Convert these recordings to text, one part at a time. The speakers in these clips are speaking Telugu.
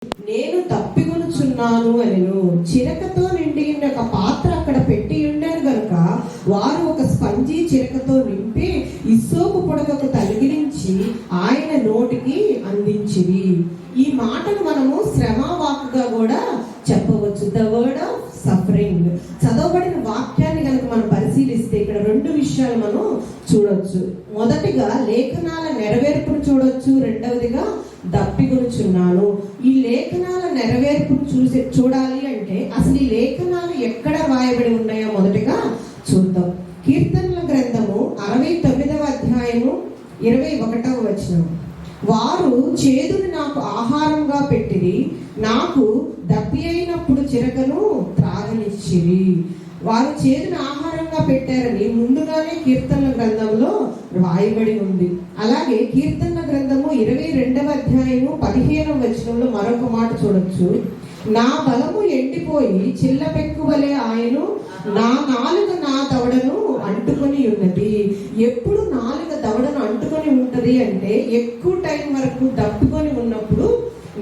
నేను తప్పికొనుచున్నాను అనెను. చిరకతో నిండి ఒక పాత్ర అక్కడ పెట్టి ఉండారు గనుక వారు ఒక స్పంజి చిరకతో నింపి ఇస్సోపు పొడకకు తగిలించి ఆయన నోటికి అందించిరి. ఈ మాటను మనము శ్రమవాకుగా కూడా చెప్పవచ్చు. The word of suffering. చదవబడిన వాక్యాన్ని కనుక మనం పరిశీలిస్తే ఇక్కడ రెండు విషయాలు మనం చూడొచ్చు. మొదటిగా లేఖనాల నెరవేర్పును చూడొచ్చు, రెండవదిగా దప్పికొనుచున్నాను. ఈ లేఖనాల నెరవేర్పును చూడాలి అంటే అసలు ఈ లేఖనాలు ఎక్కడ రాయబడి ఉన్నాయో మొదటిగా చూద్దాం. కీర్తనల గ్రంథము 69వ అధ్యాయము 21వ వచనం. వారు చేదుని నాకు ఆహారంగా పెట్టిరి, నాకు దప్పి అయినప్పుడు చిరకను త్రాగనిచ్చిరి. వారు చేదుని ఆహారంగా పెట్టారని ముందుగానే కీర్తనల గ్రంథంలో రాయబడి ఉంది. అలాగే కీర్తనల గ్రంథము 22వ అధ్యాయము 15వ వచనంలో మరొక మాట చూడొచ్చు. నా బలము ఎండిపోయి చిల్లపెక్కువలే ఆయను, నా నాలుక నా దవడను అంటుకొని ఉన్నది. ఎప్పుడు నాలుక దవడను అంటుకొని ఉంటది అంటే ఎక్కువ టైం వరకు దప్పుకొని ఉన్నప్పుడు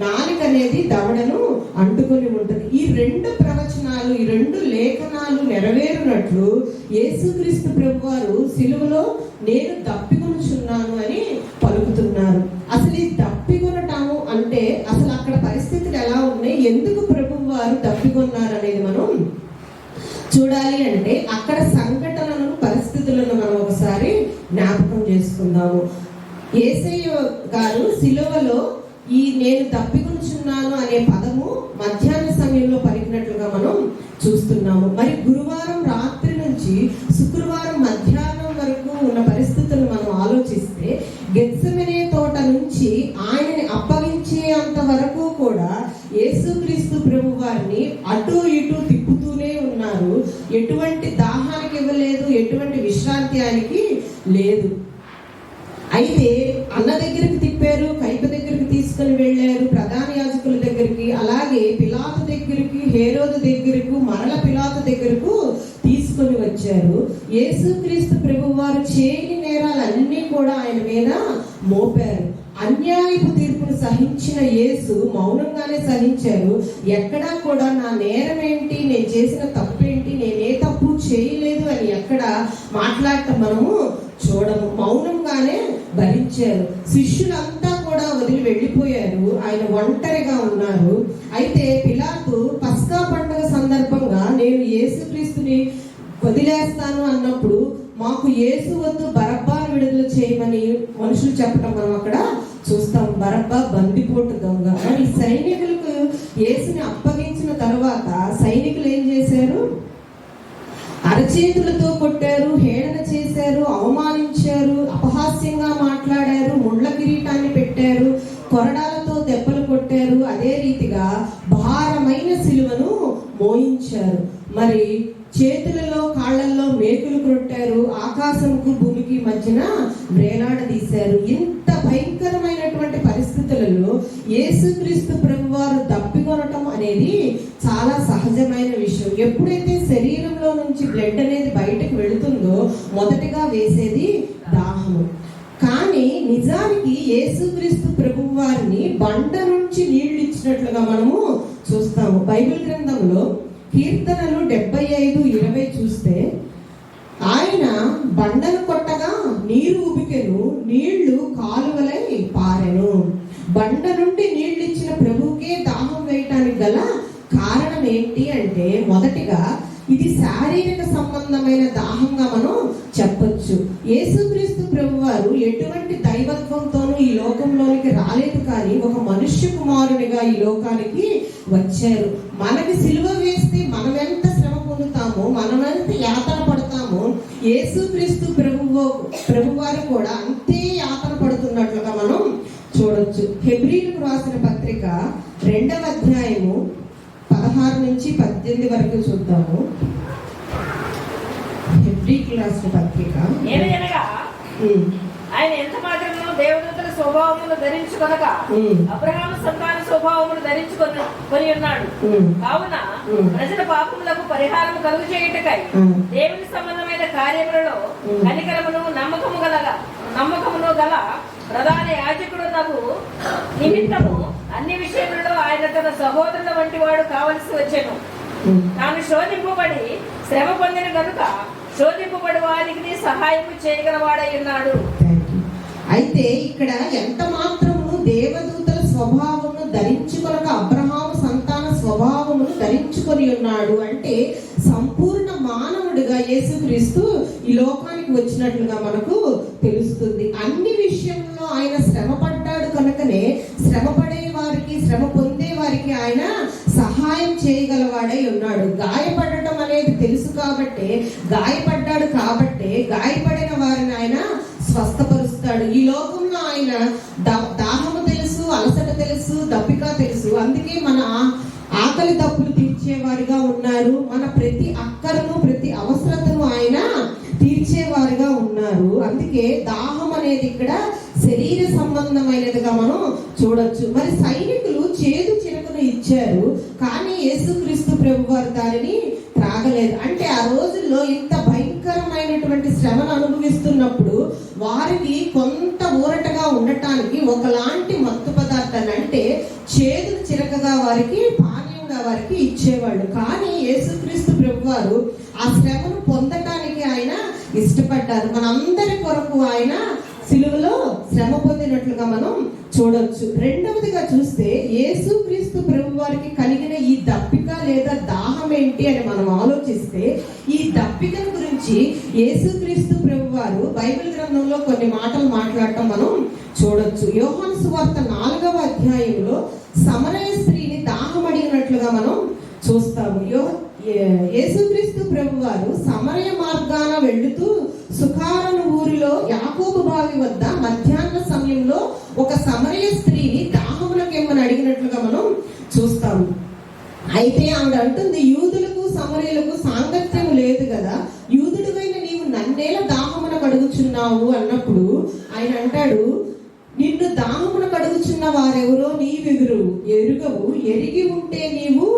నాలుక అనేది దవడను అంటుకొని ఉంటది. ఈ రెండు ప్రవచనాలు, ఈ రెండు లేఖనాలు నెరవేరునట్లు యేసుక్రీస్తు ప్రభువారు సిలువలో నేను దప్పికొనుచున్నాను అని పలుకుతున్నారు. అసలు ఈ దప్పికొనటము అంటే అసలు అక్కడ పరిస్థితులు ఎలా ఉన్నాయి, ఎందుకు ప్రభువారు దప్పికొన్నారు అనేది మనం చూడాలి. అంటే అక్కడ సంఘటనలను, పరిస్థితులను మనం ఒకసారి జ్ఞాపకం చేసుకుందాము. యేసయ్య గారు సిలువలో ఈ నేను తప్పికొనుచున్నాను అనే పదము మధ్యాహ్న సమయంలో పలికినట్లుగా మనం చూస్తున్నాము. మరి గురువారం రాత్రి నుంచి శుక్రవారం మధ్యాహ్నం వరకు ఉన్న పరిస్థితులను మనం ఆలోచిస్తే గెత్సెమనే తోట నుంచి ఆయనని అప్పగించేంత వరకు కూడా యేసుక్రీస్తు ప్రభు వారిని అటు ఇటు తిప్పుతూనే ఉన్నారు. ఎటువంటి దాహానికి ఇవ్వలేదు, ఎటువంటి విశ్రాంతి ఆయనకి లేదు. అయితే అన్న దగ్గరికి తిప్పారు, కైప దగ్గరికి తీసుకుని వెళ్ళారు, ప్రధాన యాజకుల దగ్గరికి, అలాగే పిలాతు దగ్గరికి, హేరోదు దగ్గరకు, మరల పిలాతు దగ్గరకు తీసుకొని వచ్చారు. యేసుక్రీస్తు ప్రభు వారు చేయని నేరాలన్నీ కూడా ఆయన మీద మోపారు. అన్యాయపు తీర్పును సహించిన యేసు మౌనంగానే సహించారు. ఎక్కడా కూడా నా నేరం ఏంటి, నేను చేసిన తప్పేంటి, నేనే తప్పు చేయలేదు అని ఎక్కడ మాట్లాడటం మనము చూడము. మౌనంగానే భరించారు. శిష్యులంతా కూడా వదిలి వెళ్ళిపోయారు, ఆయన ఒంటరిగా ఉన్నారు. అయితే పిలాతు పస్కా పండుగ సందర్భంగా నేను యేసుక్రీస్తుని వదిలేస్తాను అన్నప్పుడు మాకు యేసు వద్దు, బరబ్బాను విడుదల చేయమని మనుషులు చెప్పటం మనం అక్కడ చూస్తాం. బరబ్బా బందిపోటు దొంగ. మరి సైనికులకు యేసుని అప్పగించిన తర్వాత సైనికులు ఏం చేశారు? అరచేతులతో కొట్టారు, హేళన చేశారు, అవమానించారు, అపహాస్యంగా మాట్లాడారు, ముళ్ళ కిరీటాన్ని పెట్టారు, కొరడాలతో దెబ్బలు కొట్టారు. అదే రీతిగా భారమైన సిలువను మోయించారు. మరి చేతులలో కాళ్ళల్లో మేకులు కొట్టారు, ఆకాశంకు భూమికి మధ్యన వేలాడదీశారు. ఇంత భయంకరమైనటువంటి పరిస్థితులలో యేసుక్రీస్తు ప్రభువారు దప్పికొనటం అనేది చాలా సహజమైన విషయం. ఎప్పుడైతే శరీరంలో నుంచి బ్లడ్ అనేది బయటకు వెళుతుందో మొదటిగా వేసేది దాహము. కానీ నిజానికి యేసుక్రీస్తు ప్రభువు వారిని బండ నుంచి నీళ్లు ఇచ్చినట్లుగా మనము చూస్తాము. బైబిల్ గ్రంథంలో కీర్తనలు 75:20 చూస్తే ఆయన బండను కొట్టగా నీరు ఉబికెను, నీళ్లు కాలువలై పారెను. బండ నుండి నీళ్లు ఇచ్చిన ప్రభువుకే దాహం వేయటానికి గల కారణం ఏంటి అంటే మొదటిగా ఇది శారీరక సంబంధమైన దాహంగా మనం చెప్పొచ్చు. యేసుక్రీస్తు ప్రభువారు ఎటువంటి దైవత్వంతోనూ ఈ లోకంలోనికి రాలేదు, కానీ ఒక మనుష్య కుమారునిగా ఈ లోకానికి వచ్చారు. మనకి సిలువ వేస్తే మనం ఎంత శ్రమ పొందుతామో, మనం ఎంత యాతన పడతామో, యేసుక్రీస్తు ప్రభువారు కూడా అంతే యాతన పడుతున్నట్లుగా మనం చూడొచ్చు. హెబ్రీలకు రాసిన పత్రిక 2వ అధ్యాయము 16 నుంచి 18 వరకు చూద్దాము. హెబ్రీకి రాసిన పత్రిక. ఆయన ఎంత మాత్రము దేవదూతల స్వభావమును ధరించుకొనక అబ్రహాము సంతాన స్వభావమును ధరించుకొని ఉన్నాడు. కావున ప్రజల పాపములకు పరిహారము కలుగు చేయుటకై దేవుని సంబంధమైన కార్యములలో కనికరమును నమ్మకమును గల ప్రధాన యాజకుడు నిమిత్తము అన్ని విషయములలో ఆయన తన సహోదరుల వంటి వాడు కావలసి వచ్చెను. తాను శోధింపబడి శ్రమ పొందిన కనుక శోధింపబడి వారికి సహాయం చేయగలవాడై ఉన్నాడు. అయితే ఇక్కడ ఎంత మాత్రము దేవదూతల స్వభావమును ధరించుకొనక అబ్రహాము సంతాన స్వభావమును ధరించుకొని ఉన్నాడు అంటే సంపూర్ణ మానవుడిగా యేసుక్రీస్తు ఈ లోకానికి వచ్చినట్లుగా మనకు తెలుస్తుంది. అన్ని విషయంలో ఆయన శ్రమ పడ్డాడు కనుకనే శ్రమ పడే వారికి శ్రమ పొందే వారికి ఆయన సహాయం చేయగలవాడై ఉన్నాడు. గాయపడటం అనేది తెలుసు కాబట్టి, గాయపడ్డాడు కాబట్టి గాయపడిన వారిని ఆయన స్వస్థపరుస్తాడు. ఈ లోకంలో ఆయన దాహము తెలుసు, అలసట తెలుసు, దప్పిక తెలుసు. అందుకే మన ఆకలి దప్పులు తీర్చేవారిగా ఉన్నారు. మన ప్రతి అక్కరను ప్రతి అవసరతను ఆయన తీర్చేవారుగా ఉన్నారు. అందుకే దాహం అనేది ఇక్కడ శరీర సంబంధమైనదిగా మనం చూడొచ్చు. మరి సైనికులు చేదు చిరకను ఇచ్చారు, కానీ యేసుక్రీస్తు ప్రభువారు దానిని త్రాగలేదు. అంటే ఆ రోజుల్లో ఇంత భయంకరమైనటువంటి శ్రమను అనుభవిస్తున్నప్పుడు వారికి కొంత ఊరటగా ఉండటానికి ఒకలాంటి మత్తు పదార్థాన్ని అంటే చేదును చిరకగా వారికి పానీయంగా వారికి ఇచ్చేవాళ్ళు. కానీ యేసుక్రీస్తు ప్రభువారు ఆ శ్రమను పొందటానికి ఆయన ఇష్టపడ్డారు. మనందరి కొరకు ఆయన సిలువలో శ్రమ పొందినట్లుగా మనం చూడొచ్చు. రెండవదిగా చూస్తే యేసుక్రీస్తు ప్రభువారికి కలిగిన ఈ దప్పిక లేదా దాహం ఏంటి అని మనం ఆలోచిస్తే ఈ దప్పిక గురించి యేసుక్రీస్తు ప్రభువారు బైబిల్ గ్రంథంలో కొన్ని మాటలు మాట్లాడటం మనం చూడొచ్చు. యోహాను సువార్త 4వ అధ్యాయంలో సమరయ స్త్రీని దాహం అడిగినట్లుగా మనం చూస్తాము. యేసుక్రీస్తు ప్రభువారు సమరయ మార్గాన వెళ్తూ సుఖారను ఊరిలో యాకోబు బావి వద్ద మధ్యాహ్న సమయంలో ఒక సమరయ స్త్రీని దాహమునకెమ్మని అడిగినట్లుగా మనం చూస్తాము. అయితే ఆవిడ అంటుంది, యూదులకు సమరయులకు సాంగత్యం లేదు కదా, యూదుడివైన నీవు నన్నేలా దాహమున కడుగుచున్నావు అన్నప్పుడు ఆయన అంటాడు, నిన్ను దాహమున కడుగుచున్న వారెవరో నీవెదురు ఎరుగవు, ఎరిగి ఉంటే నీవు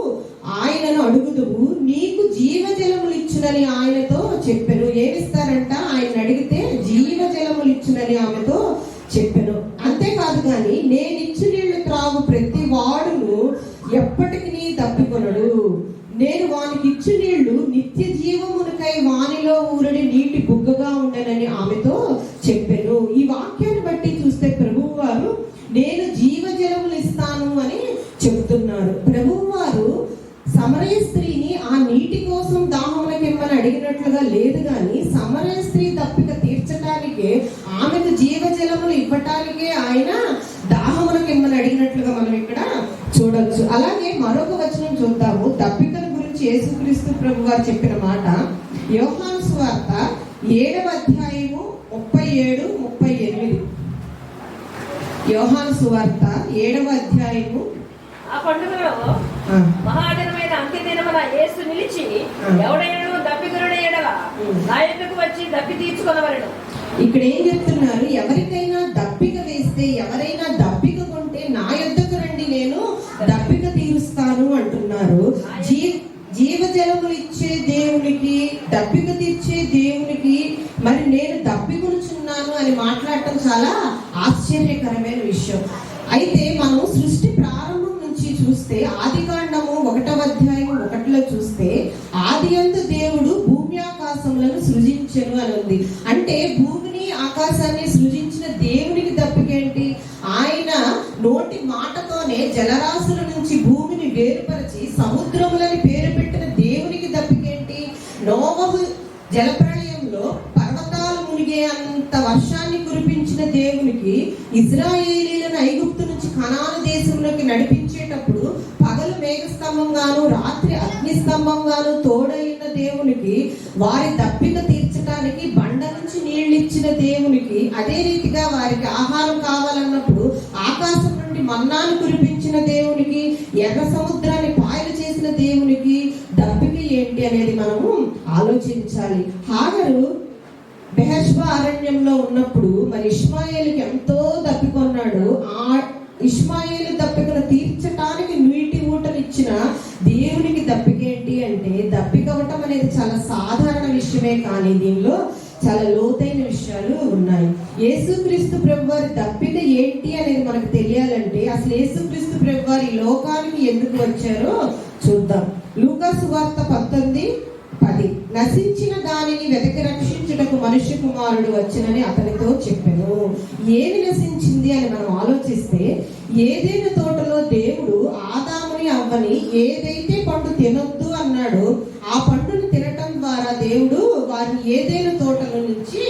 ఆయనను అడుగుదువు, నీకు జీవజలములు ఇచ్చునని ఆయనతో చెప్పెను. ఏమిస్తారంట? ఆయన అడిగితే జీవజలములు ఇచ్చునని ఆమెతో చెప్పెను. అంతేకాదు కానీ నేనిచ్చు నీళ్లు త్రాగు ప్రతి వాడును ఎప్పటికీ తప్పికొనడు, నేను వానికి ఇచ్చు నీళ్లు నిత్య జీవమునకై వానిలో ఊరడి నీటి బుగ్గగా ఉండనని ఆమెతో చెప్పెను. ఈ వాక్యాన్ని బట్టి చూస్తే ప్రభువు వారు నేను జీవజలములు ఇస్తాను అని చెప్తున్నారు. ప్రభువు వారు సమరయ స్త్రీని ఆ నీటి కోసం దాహమునకెమ్మని అడిగినట్లుగా లేదు, కానీ సమరయ స్త్రీ దప్పిక తీర్చడానికే ఆమెకు జీవజలములు ఇవ్వటానికే ఆయన దాహమునకెమ్మని అడిగినట్లుగా మనం ఇక్కడ చూడొచ్చు. అలాగే మరొక వచనం చూద్దాము. దప్పికల గురించి యేసుక్రీస్తు ప్రభు వారు చెప్పిన మాట యోహాను సువార్త 7వ అధ్యాయము 37-38. యోహాను సువార్త 7వ అధ్యాయము. ఆ పండుగలో మహాదినమైన అంత్య దినమున యేసు నిలిచి ఎవడైనా దప్పికొనుడి ఎడల నా యొద్దకు వచ్చి దప్పి తీర్చుకొనవలెను. ఇక్కడ ఏం చెప్తున్నారు? ఎవరికైనా దప్పిక వేస్తే, ఎవరైనా దప్పిక కొంటే నా యొద్దకు రండి, నేను దప్పిక తీరుస్తాను అంటున్నారు. జీవజలములు ఇచ్చే దేవునికి, దప్పిక తీర్చే దేవునికి మరి నేను దప్పికొనుచున్నాను అని మాట్లాడటం చాలా ఆశ్చర్యకరమైన విషయం. అయితే మనం సృష్టి ప్రారంభం నుంచి చూస్తే ఆదికాండము 1వ అధ్యాయం 1లో చూస్తే ఆదియందు దేవుడు భూమి ఆకాశములను సృజించెను అని ఉంది. అంటే భూమిని ఆకాశాన్ని సృజించిన దేవునికి దప్పికేంటి? ఆయన నోటి మాటతోనే జలరాశుల నుంచి భూమిని వేరుపరిచి సముద్రములని పేరు పెట్టిన దేవునికి దప్పికేంటి? నోవహు జలప్రళయంలో పర్వతాలు మునిగే అంత వర్షాన్ని కురిపించిన దేవునికి, ఇజ్రాయేలీలను ఐగుప్తు నుంచి కనాను దేశంలోకి నడిపించేటప్పుడు పగలు మేఘస్తంభంగాను రాత్రి అగ్నిస్తంభంగాను తోడైన దేవునికి, వారి దప్పిక తీర్చడానికి బండ నుంచి నీళ్ళిచ్చిన దేవునికి, అదే రీతిగా వారికి ఆహారం కావాలన్నప్పుడు ఆకాశం నుండి మన్నాను కురిపించిన దేవునికి, ఎర్ర సముద్రాన్ని పాయలు చేసిన దేవునికి దప్పిక ఏంటి అనేది మనము ఆలోచించాలి. హాగరు బెహర్షెబా అరణ్యంలో ఉన్నప్పుడు మరి ఇష్మాయేలుకి ఎంతో దప్పికొన్నాడు. ఆ ఇష్మాయేలు దప్పికను తీర్చడానికి నీటి ఊటను ఇచ్చిన దేవునికి దప్పికేంటి అంటే, దప్పికవటం అనేది చాలా సాధారణ విషయమే, కానీ దీనిలో చాలా లోతైన విషయాలు ఉన్నాయి. యేసుక్రీస్తు ప్రభువారి దప్పిక ఏంటి అనేది మనకు తెలియాలంటే అసలు యేసుక్రీస్తు ప్రభువారి ఈ లోకానికి ఎందుకు వచ్చారో చూద్దాం. లూకా సువార్త 19:10 నశించిన దానిని వెతికి రక్షించుటకు మనుష్య కుమారుడు వచ్చనని అతనితో చెప్పెను. ఏది నశించింది అని మనం ఆలోచిస్తే, ఏదైనా తోటలో దేవుడు ఆదాముని అవ్వని ఏదైతే పండు తినొద్దు అన్నాడో ఆ పండును తినటం ద్వారా దేవుడు వారిని ఏదైనా తోటల నుంచి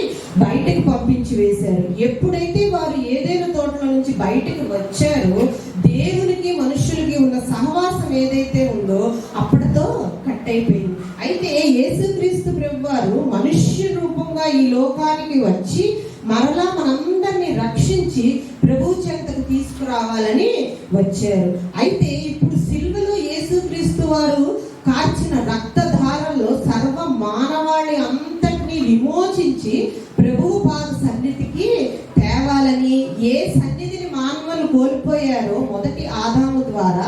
బయటకు పంపించి వేశారు. ఎప్పుడైతే వారు ఏదైనా తోటల నుంచి బయటకు వచ్చారో దేవునికి మనుషులకి ఉన్న సహవాసం ఏదైతే ఉందో అప్పటితో కట్ అయిపోయింది. అయితే యేసుక్రీస్తు ప్రభువారు మనుష్య రూపంగా ఈ లోకానికి వచ్చి మరలా మనందరినీ రక్షించి ప్రభు చెంతకు తీసుకురావాలని వచ్చారు. అయితే ఇప్పుడు సిలువలో యేసుక్రీస్తు వారు కార్చిన రక్తధారలో సర్వ మానవాళి అంతటినీ విమోచించి ప్రభు పాద సన్నిధికి తేవాలని, ఏ సన్నిధిని మానవులు కోల్పోయారో మొదటి ఆదాము ద్వారా,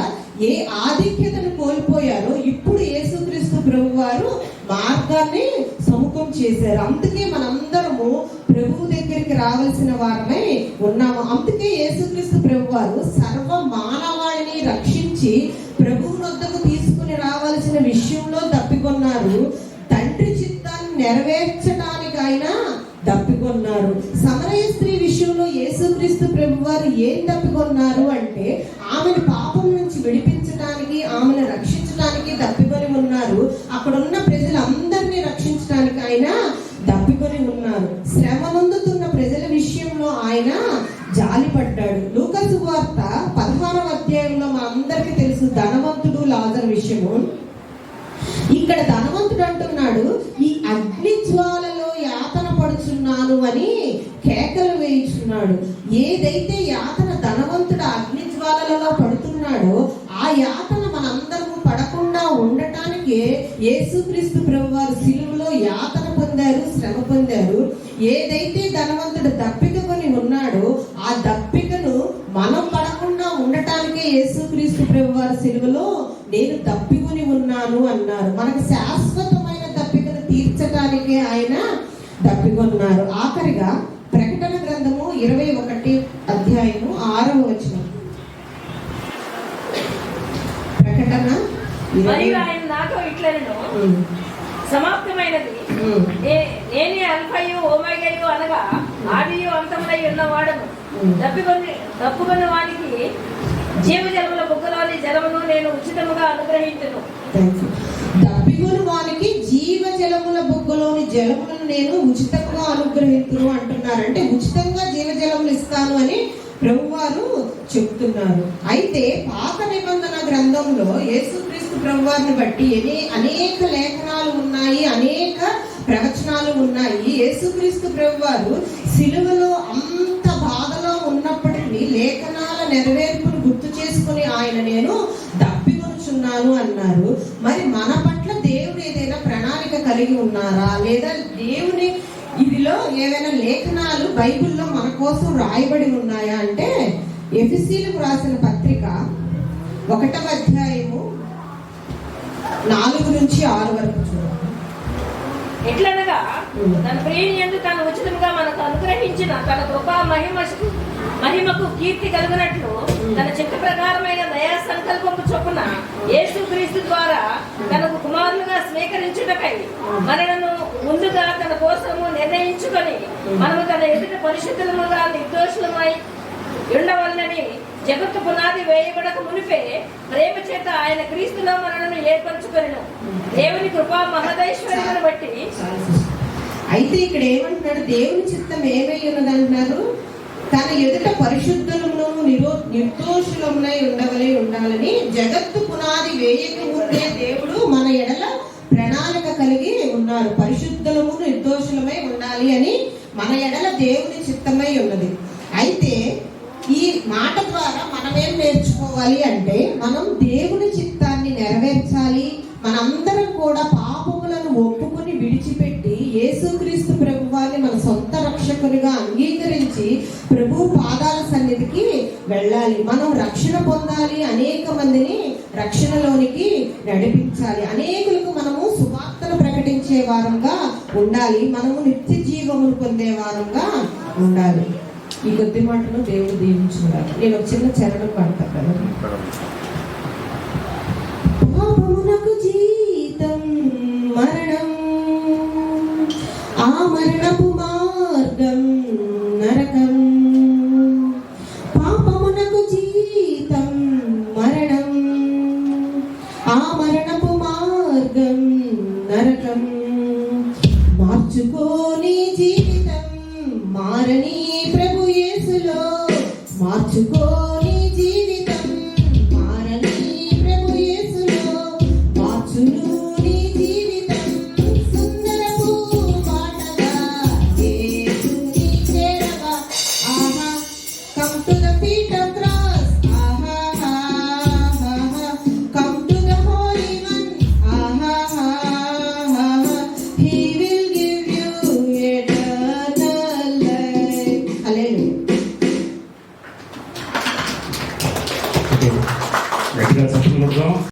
ఏ ఆధిక్యతను కోల్పోయారో ఇప్పుడు యేసుక్రీస్తు ప్రభు వారు మార్గాన్ని సముఖం చేశారు. అందుకే మనందరము ప్రభు దగ్గరికి రావాల్సిన వారమై ఉన్నాము. అందుకే యేసుక్రీస్తు ప్రభు వారు సర్వ మానవాళిని రక్షించి ప్రభువు వద్దకు తీసుకుని రావాల్సిన విషయంలో తప్పికొన్నారు. తండ్రి చిత్తాన్ని నెరవేర్చడానికి ఆయన తప్పికొన్నారు. సమరయ స్త్రీ విషయంలో యేసుక్రీస్తు ప్రభు వారు ఏం తప్పికొన్నారు అంటే ఆమెను పాపం నుంచి విడిపించడానికి, ఆమెను రక్షించడానికి తప్పికొని ఉన్నారు. అక్కడ ఉన్న ప్రజలందరినీ రక్షించడానికి ఆయన తప్పికొని ఉన్నారు. శ్రమ నొందుతున్న ప్రజల విషయంలో ఆయన జాలిపడ్డాడు. లూకా సువార్త 16వ అధ్యాయంలో మా అందరికీ తెలుసు ధనవంతుడు లాజరు విషయము. ఇక్కడ ధనవంతుడు అంటున్నాడు, ఈ అగ్ని జ్వాలలో యాతన పడుచున్నాను అని కేకలు వేయించున్నాడు. ఏదైతే యాతన ధనవంతుడు అగ్ని జ్వాలలో పడుతున్నాడో ఆ యాతన మనందరము పడకుండా ఉండటానికి యేసుక్రీస్తు ప్రభువారు సిలువలో యాతన పొందారు, శ్రమ పొందారు. ఏదైతే ధనవంతుడు దప్పికకొని ఉన్నాడో ఆ దప్పికను మనం పడకుండా ఉండటానికే యేసుక్రీస్తు ప్రభువారు సిలువలో నేను దప్పికొని ఉన్నాను అన్నారు. మనకు శాశ్వతమైన దప్పికను తీర్చడానికే ఆయన దప్పికొన్నారు. ఆఖరిగా ప్రకటన గ్రంథము 21వ అధ్యాయము 6వ వచనం. ప్రకటన మరియు ఆయన నాతో ఇట్లనెను, సమాప్తమైనది. నేనే అల్ఫయు ఓమెగాయు అనగా ఆదియు అంతమునై ఉన్నవాడను. తప్పుకొని వానికి జీవజలముల బుగ్గలోని జలమును నేను ఉచితముగా అనుగ్రహించును. దప్పిగొని వానికి జీవజలముల బుగ్గలోని జలములను నేను ఉచితంగా అనుగ్రహించును అంటున్నారు. అంటే ఉచితంగా జీవజలములు ఇస్తాను అని ప్రభువారు చెప్తున్నారు. అయితే పాత నిబంధన గ్రంథంలో యేసుక్రీస్తు ప్రభువారిని బట్టి అనేక లేఖనాలు ఉన్నాయి, అనేక ప్రవచనాలు ఉన్నాయి. యేసుక్రీస్తు ప్రభువారు సిలువలో అంత బాధలో ఉన్నప్పటికీ లేఖనాల నెరవేర్పును గుర్తు చేసుకుని ఆయన నేను దప్పికొనుచున్నాను అన్నారు. మరి మన పట్ల దేవుడు ఏదైనా ప్రణాళిక కలిగి ఉన్నారా, లేదా దేవుని ఇదిలో ఏవైనా లేఖనాలు బైబిల్లో మన కోసం రాయబడి ఉన్నాయా అంటే ఎఫెసీయులకు రాసిన పత్రిక 1వ అధ్యాయము 4 నుంచి 6 వరకు చూడండి. ఎట్లనగా తన ప్రియుని యందు తాను ఉచితంగా మనకు అనుగ్రహించిన తన కృపా మహిమకు కీర్తి కలుగునట్లు తన చిత్త ప్రకారమైన దయా సంకల్పము చొప్పున యేసుక్రీస్తు ద్వారా తనకు కుమారులుగా స్వీకరించుటకై మనలను ముందుగా తన కోసము నిర్ణయించుకొని మనము తన ఎదుట పరిశుద్ధులముగా నిర్దోషులమై ఉండవలనని జగత్తు పునాది వేయబడక మునిపే ప్రేమ చేత ఆయన క్రీస్తులో మనలను ఏర్పరచుకొనెను. దేవుని కృపా మహదైశ్వర్యమును బట్టి. అయితే ఇక్కడ ఏమంటున్నాడు, దేవుని చిత్తం ఏమై ఉన్నదంటున్నారు, తన ఎదుట పరిశుద్ధులను నిర్దోషులమునై ఉండాలని జగత్తు పునాది వేయక ముందే దేవుడు మన ఎడల ప్రణాళిక కలిగి ఉన్నారు. పరిశుద్ధులము నిర్దోషులమై ఉండాలి అని మన ఎడల దేవుని చిత్తమై ఉన్నది. అయితే ఈ మాట ద్వారా మనం ఏం నేర్చుకోవాలి అంటే మనం దేవుని చిత్తాన్ని నెరవేర్చాలి. మనందరం కూడా పాపములను ఒప్పుకొని విడిచిపెట్టి యేసుక్రీస్తు ప్రభువారిని మన సొంత రక్షకునిగా అంగీకరించి ప్రభు పాదాల సన్నిధికి వెళ్ళాలి. మనం రక్షణ పొందాలి, అనేక మందిని రక్షణలోనికి నడిపించాలి, అనేకులకు మనము సువార్తను ప్రకటించే వారంగా ఉండాలి. మనము నిత్య జీవమును పొందే వారంగా ఉండాలి. ఈ కొద్ది మాటను దేవుడు దీవించున్నారు. నేను ఒక చిన్న చరణం పడతా కదా. పాపమునకు జీతం మరణం, ఆ మరణపు మార్గం నరకం. పాపమునకు జీతం మరణం, ఆ మరణపు మార్గం నరకం. మార్చుకోని జీవితం మారని ప్రభు యేసులో, మార్చుకోని జీవితం మారని ప్రభు యేసులో. మార్చును నీ జీవితం సుందరపు బాటగా యేసుని చేరగా. ఆహా, come to the feet of cross. ఆహా, ఆహా, come to the Holy One. ఆహా, ఆహా, He will give you eternal life. Hallelujah. గట్టిగా చప్పట్లు కొడదాం.